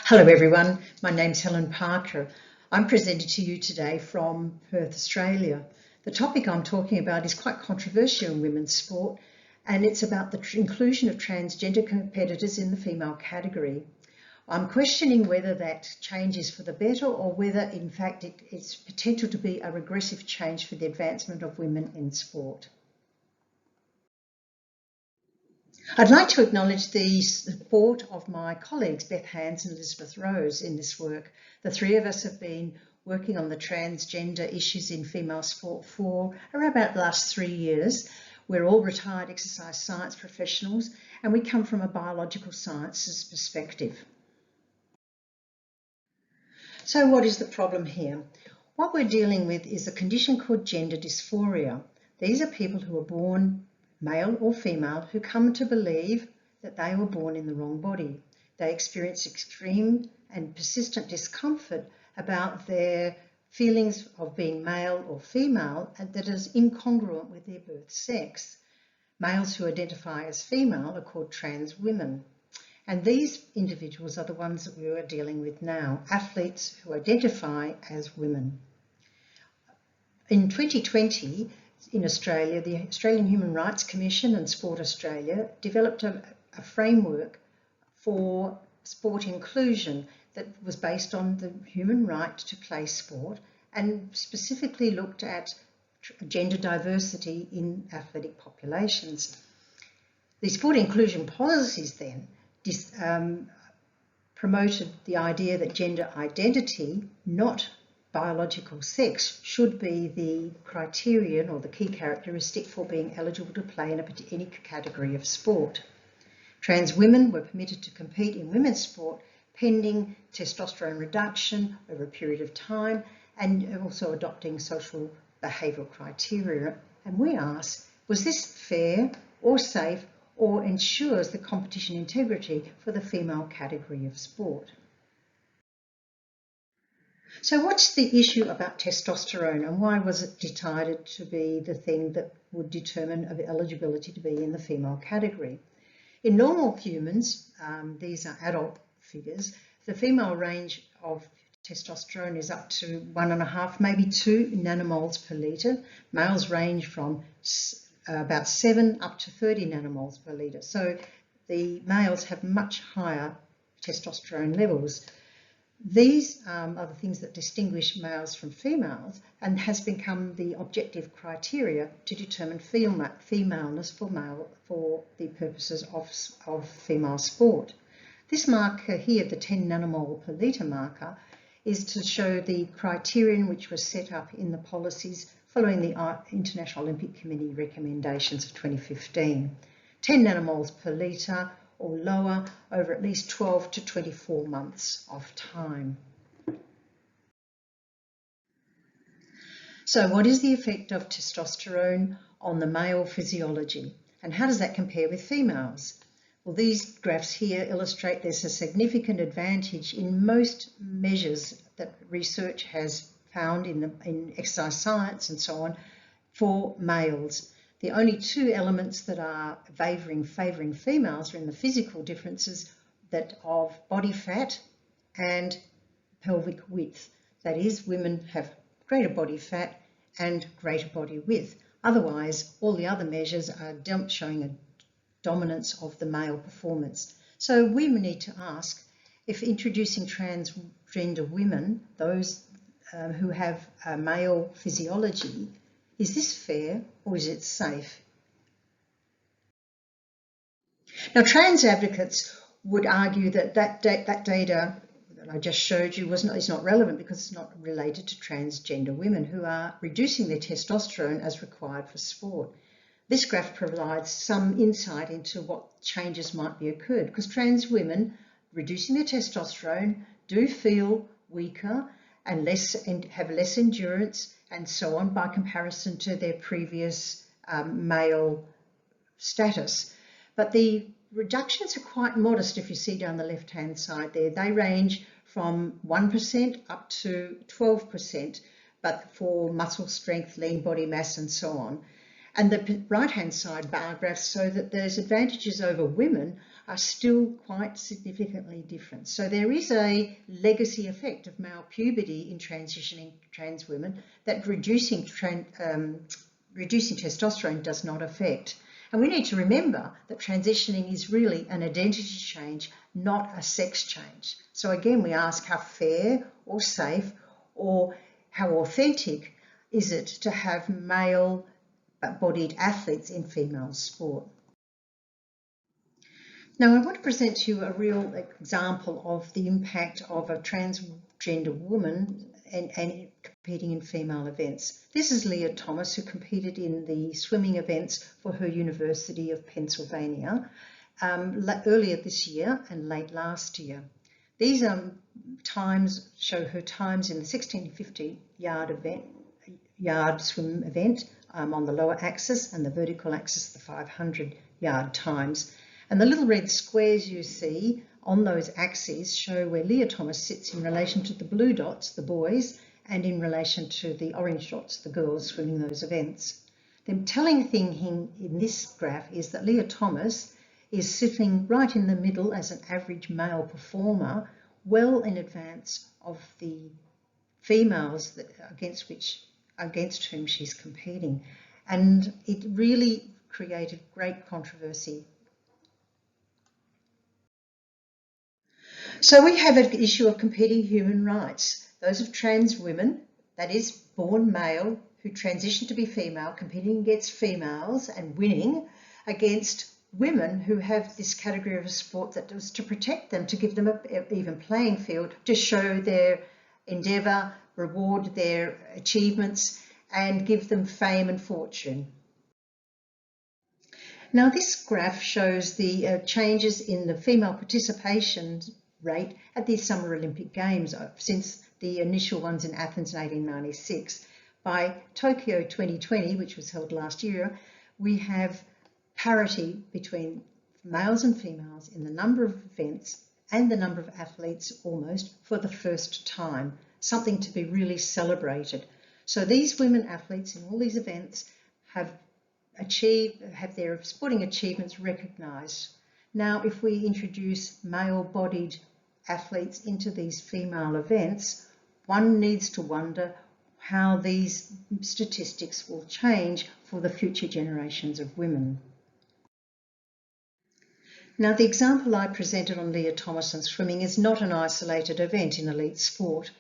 Hello everyone, my name's Helen Parker. I'm presenting to you today from Perth, Australia. The topic I'm talking about is quite controversial in women's sport, and it's about the inclusion of transgender competitors in the female category. I'm questioning whether that change is for the better or whether in fact it's potential to be a regressive change for the advancement of women in sport. I'd like to acknowledge the support of my colleagues Beth Hands and Elizabeth Rose in this work. The three of us have been working on the transgender issues in female sport for around about the last 3 years. We're all retired exercise science professionals and we come from a biological sciences perspective. So what is the problem here? What we're dealing with is a condition called gender dysphoria. These are people who are born male or female, who come to believe that they were born in the wrong body. They experience extreme and persistent discomfort about their feelings of being male or female and that is incongruent with their birth sex. Males who identify as female are called trans women. And these individuals are the ones that we are dealing with now, athletes who identify as women. In 2020, in Australia, the Australian Human Rights Commission and Sport Australia developed a framework for sport inclusion that was based on the human right to play sport and specifically looked at gender diversity in athletic populations. The sport inclusion policies then promoted the idea that gender identity, not biological sex, should be the criterion or the key characteristic for being eligible to play in any category of sport. Trans women were permitted to compete in women's sport pending testosterone reduction over a period of time and also adopting social behavioural criteria. And we asked, was this fair or safe or ensures the competition integrity for the female category of sport? So what's the issue about testosterone and why was it decided to be the thing that would determine eligibility to be in the female category? In normal humans, these are adult figures, the female range of testosterone is up to 1.5, maybe 2 nanomoles per litre. Males range from about 7 up to 30 nanomoles per litre. So the males have much higher testosterone levels. These are the things that distinguish males from females and has become the objective criteria to determine femaleness for the purposes of female sport. This marker here, the 10 nanomole per litre marker, is to show the criterion which was set up in the policies following the International Olympic Committee recommendations of 2015. 10 nanomoles per litre or lower over at least 12 to 24 months of time. So what is the effect of testosterone on the male physiology and how does that compare with females? Well, these graphs here illustrate there's a significant advantage in most measures that research has found in exercise science and so on for males. The only two elements that are favouring females are in the physical differences that of body fat and pelvic width. That is, women have greater body fat and greater body width. Otherwise, all the other measures are showing a dominance of the male performance. So we need to ask if introducing transgender women, those who have a male physiology, is this fair or is it safe? Now, trans advocates would argue that data that I just showed you is not relevant because it's not related to transgender women who are reducing their testosterone as required for sport. This graph provides some insight into what changes might be occurred because trans women reducing their testosterone do feel weaker and have less endurance and so on by comparison to their previous male status. But the reductions are quite modest if you see down the left-hand side there. They range from 1% up to 12%, but for muscle strength, lean body mass and so on. And the right-hand side bar graphs show that there's advantages over women are still quite significantly different. So there is a legacy effect of male puberty in transitioning trans women that reducing testosterone does not affect. And we need to remember that transitioning is really an identity change, not a sex change. So again, we ask how fair or safe or how authentic is it to have male-bodied athletes in female sport. Now, I want to present to you a real example of the impact of a transgender woman and competing in female events. This is Leah Thomas, who competed in the swimming events for her University of Pennsylvania earlier this year and late last year. These times show her times in the 1650 yard swim event on the lower axis, and the vertical axis, the 500 yard times. And the little red squares you see on those axes show where Leah Thomas sits in relation to the blue dots, the boys, and in relation to the orange dots, the girls swimming those events. The telling thing in this graph is that Leah Thomas is sitting right in the middle as an average male performer, well in advance of the females against whom she's competing. And it really created great controversy. So we have an issue of competing human rights. Those of trans women, that is, born male, who transition to be female, competing against females and winning, against women who have this category of a sport that was to protect them, to give them an even playing field, to show their endeavour, reward their achievements, and give them fame and fortune. Now, this graph shows the changes in the female participation rate at the Summer Olympic Games since the initial ones in Athens in 1896. By Tokyo 2020, which was held last year, we have parity between males and females in the number of events and the number of athletes almost for the first time, something to be really celebrated. So these women athletes in all these events have their sporting achievements recognised. Now, if we introduce male-bodied athletes into these female events, one needs to wonder how these statistics will change for the future generations of women. Now, the example I presented on Leah Thomas and swimming is not an isolated event in elite sport,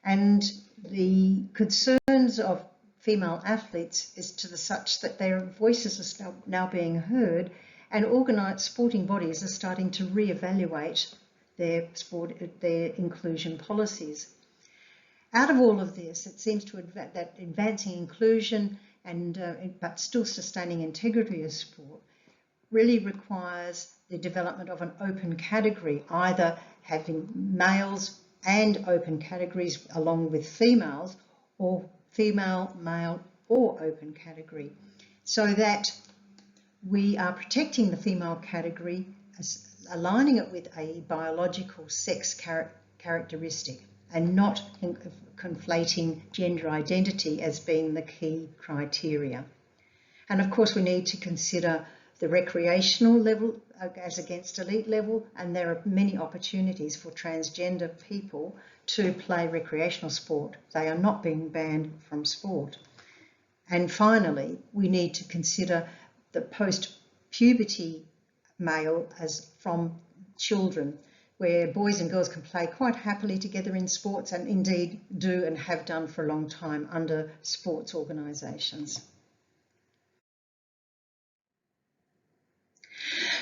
and the concerns of female athletes is to the such that their voices are now being heard, and organised sporting bodies are starting to re-evaluate their inclusion policies. Out of all of this, it seems that advancing inclusion but still sustaining integrity of sport really requires the development of an open category, either having males and open categories along with females, or female, male, or open category, so that we are protecting the female category, aligning it with a biological sex characteristic, and not conflating gender identity as being the key criteria. And of course, we need to consider the recreational level as against elite level, and there are many opportunities for transgender people to play recreational sport. They are not being banned from sport. And finally, we need to consider the post-puberty male as from children, where boys and girls can play quite happily together in sports, and indeed do and have done for a long time under sports organisations.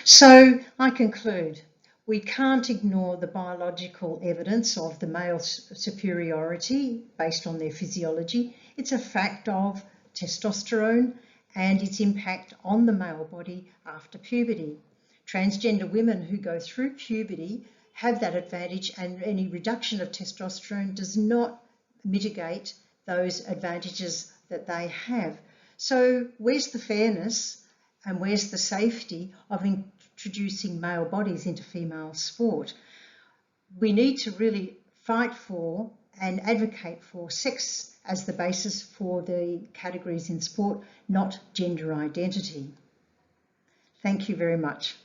So I conclude, we can't ignore the biological evidence of the male superiority based on their physiology. It's a fact of testosterone and its impact on the male body after puberty. Transgender women who go through puberty have that advantage, and any reduction of testosterone does not mitigate those advantages that they have. So where's the fairness and where's the safety of introducing male bodies into female sport? We need to really fight for and advocate for sex as the basis for the categories in sport, not gender identity. Thank you very much.